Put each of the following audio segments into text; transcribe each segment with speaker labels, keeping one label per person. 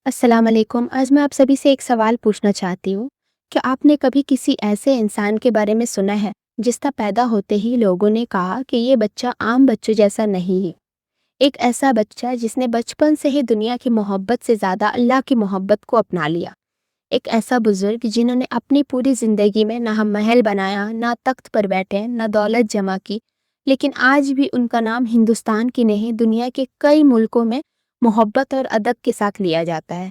Speaker 1: अस्सलाम वालेकुम। आज मैं आप सभी से एक सवाल पूछना चाहती हूँ। क्या आपने कभी किसी ऐसे इंसान के बारे में सुना है जिसका पैदा होते ही लोगों ने कहा कि ये बच्चा आम बच्चों जैसा नहीं है? एक ऐसा बच्चा जिसने बचपन से ही दुनिया की मोहब्बत से ज़्यादा अल्लाह की मोहब्बत को अपना लिया। एक ऐसा बुजुर्ग जिन्होंने अपनी पूरी ज़िंदगी में ना महल बनाया, ना तख्त पर बैठे, ना दौलत जमा की, लेकिन आज भी उनका नाम हिंदुस्तान की नहीं दुनिया के कई मुल्कों में मोहब्बत और अदब के साथ लिया जाता है।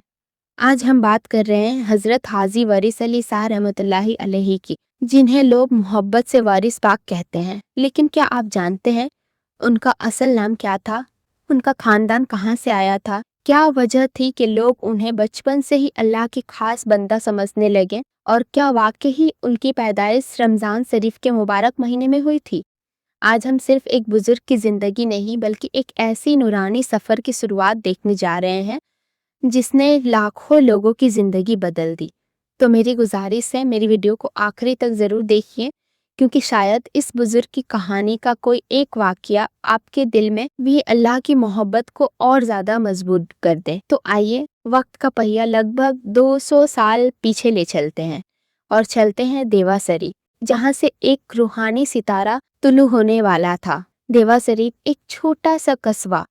Speaker 1: आज हम बात कर रहे हैं हजरत हाजी वारिस अली शाह रहमतुल्लाहि अलैहि की, जिन्हें लोग मोहब्बत से वारिस पाक कहते हैं। लेकिन क्या आप जानते हैं उनका असल नाम क्या था? उनका खानदान कहाँ से आया था? क्या वजह थी कि लोग उन्हें बचपन से ही अल्लाह की खास बंदा समझने लगे? और क्या वाकई ही उनकी पैदाइश रमजान शरीफ के मुबारक महीने में हुई थी? आज हम सिर्फ एक बुजुर्ग की जिंदगी नहीं बल्कि एक ऐसी नूरानी सफर की शुरुआत देखने जा रहे हैं जिसने लाखों लोगों की जिंदगी बदल दी। तो मेरी गुजारिश है मेरी वीडियो को आखिरी तक जरूर देखिए, क्योंकि शायद इस बुजुर्ग की कहानी का कोई एक वाकया आपके दिल में भी अल्लाह की मोहब्बत को और ज्यादा मजबूत कर दे। तो आइए वक्त का पहिया लगभग 200 साल पीछे ले चलते हैं और चलते हैं देवा शरीफ, जहाँ से एक रूहानी सितारा तुलू होने वाला था। देवा शरीफ एक छोटा सा कस्बा,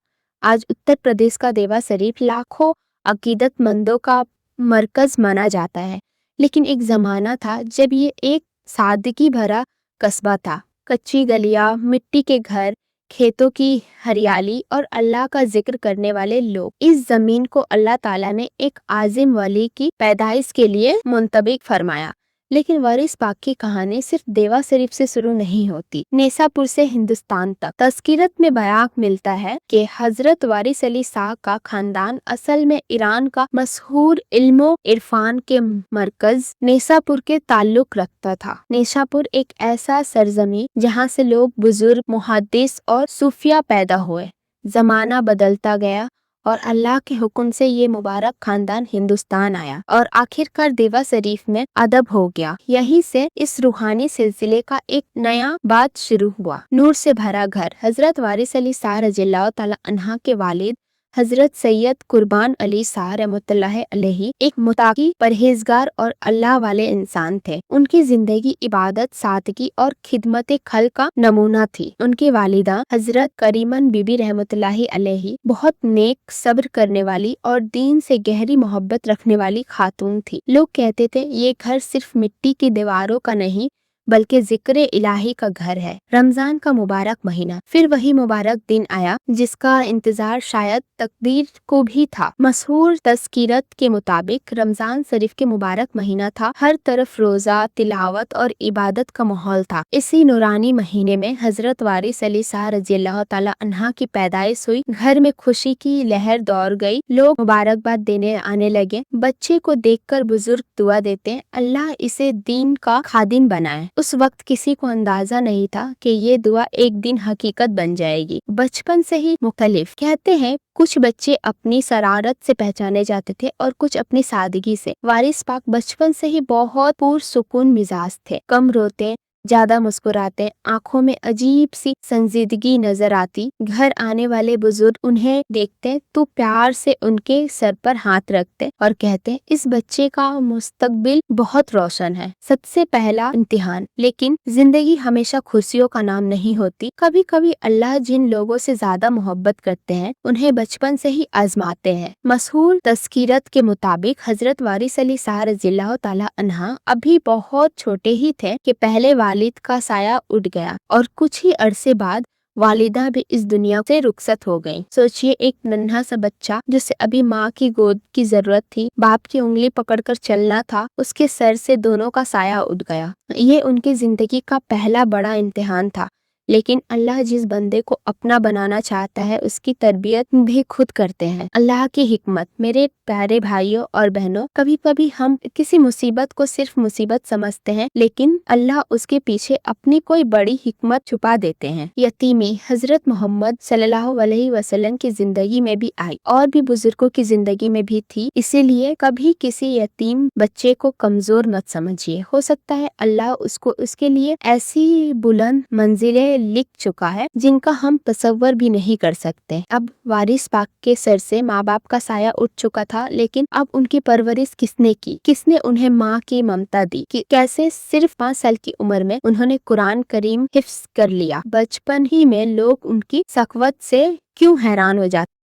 Speaker 1: आज उत्तर प्रदेश का देवा शरीफ लाखों अकीदतमंदों का मरकज माना जाता है। लेकिन एक जमाना था जब ये एक सादगी भरा कस्बा था। कच्ची गलियां, मिट्टी के घर, खेतों की हरियाली और अल्लाह का जिक्र करने वाले लोग। इस जमीन को अल्लाह ताला ने एक आजिम वली की पैदाइश के लिए मुंतबिक फरमाया। लेकिन वारिस पाक की कहानी सिर्फ देवा शरीफ से शुरू नहीं होती। नेसापुर से हिंदुस्तान तक तस्कीरत में बयान मिलता है कि हजरत वारिस अली शाह का खानदान असल में ईरान का मशहूर इल्मो इरफान के मरकज नेसापुर के ताल्लुक रखता था। नेसापुर एक ऐसा सरजमी जहाँ से लोग बुजुर्ग, मुहद्दिस और सूफिया पैदा हुए। जमाना बदलता गया और अल्लाह के हुक्म से ये मुबारक खानदान हिंदुस्तान आया और आखिरकार देवा शरीफ में अदब हो गया। यहीं से इस रूहानी सिलसिले का एक नया बात शुरू हुआ। नूर से भरा घर। हजरत वारिस अली शाह रज़ियल्लाहु तआला अन्हा के वालिद हजरत सैयद कुर्बान अली शाह रहमतुल्लाहि अलैहि एक मुत्तकी, परहेजगार और अल्लाह वाले इंसान थे। उनकी जिंदगी इबादत, सादगी और खिदमत खल का नमूना थी। उनकी वालिदा हजरत करीमन बीबी रहमतुल्लाहि अलैहि बहुत नेक, सब्र करने वाली और दीन से गहरी मोहब्बत रखने वाली खातून थी। लोग कहते थे ये घर सिर्फ मिट्टी की दीवारों का नहीं बल्कि जिक्र इलाही का घर है। रमजान का मुबारक महीना, फिर वही मुबारक दिन आया जिसका इंतजार शायद तकदीर को भी था। मशहूर तस्कीरत के मुताबिक रमजान शरीफ के मुबारक महीना था। हर तरफ रोजा, तिलावत और इबादत का माहौल था। इसी नूरानी महीने में हजरत वारिस अली शाह रज़ियल्लाहु तआला अन्हा की पैदाइश हुई। घर में खुशी की लहर दौड़ गई। लोग मुबारकबाद देने आने लगे। बच्चे को देखकर बुजुर्ग दुआ देते, अल्लाह इसे दीन का खादिम बनाए। उस वक्त किसी को अंदाजा नहीं था कि ये दुआ एक दिन हकीकत बन जाएगी। बचपन से ही मुख्तलिफ। कहते हैं कुछ बच्चे अपनी शरारत से पहचाने जाते थे और कुछ अपनी सादगी से। वारिस पाक बचपन से ही बहुत पुरसुकून मिजाज थे। कम रोते, ज्यादा मुस्कुराते, आंखों में अजीब सी संजीदगी नजर आती। घर आने वाले बुजुर्ग उन्हें देखते तो प्यार से उनके सर पर हाथ रखते और कहते इस बच्चे का मुस्तकबिल बहुत रोशन है। सबसे पहला इम्तिहान। लेकिन जिंदगी हमेशा खुशियों का नाम नहीं होती। कभी कभी अल्लाह जिन लोगों से ज्यादा मोहब्बत करते हैं उन्हें बचपन से ही आजमाते हैं। मशहूर तस्कीरत के मुताबिक हजरत वारिस अली शाह रज़ियल्लाहु तआला अन्हा अभी बहुत छोटे ही थे कि पहले वालिद का साया उठ गया और कुछ ही अरसे बाद वालिदा भी इस दुनिया से रुखसत हो गई। सोचिए एक नन्हा सा बच्चा जिसे अभी माँ की गोद की जरूरत थी, बाप की उंगली पकड़कर चलना था, उसके सर से दोनों का साया उठ गया। ये उनकी जिंदगी का पहला बड़ा इम्तिहान था। लेकिन अल्लाह जिस बंदे को अपना बनाना चाहता है उसकी तरबियत भी खुद करते हैं। अल्लाह की हिकमत। मेरे प्यारे भाइयों और बहनों, कभी कभी हम किसी मुसीबत को सिर्फ मुसीबत समझते हैं, लेकिन अल्लाह उसके पीछे अपनी कोई बड़ी हिकमत छुपा देते हैं। यतीमी। हजरत मोहम्मद सल्लल्लाहु अलैहि वसल्लम की जिंदगी में भी आई और भी बुजुर्गों की जिंदगी में भी थी। इसीलिए कभी किसी यतीम बच्चे को कमजोर मत समझिए। हो सकता है अल्लाह उसको उसके लिए ऐसी बुलंद मंजिलें ایسے لکھ چکا ہے جن کا ہم تصور بھی نہیں کر سکتے۔ اب وارث پاک کے سر سے ماں باپ کا سایہ اٹھ چکا تھا، لیکن اب ان کی پرورش کس نے کی؟ کس نے انہیں ماں کی ممتا دی؟ کیسے صرف 5 سال کی عمر میں انہوں نے قرآن کریم حفظ کر لیا؟ بچپن ہی میں لوگ ان کی سخاوت سے کیوں حیران ہو جاتے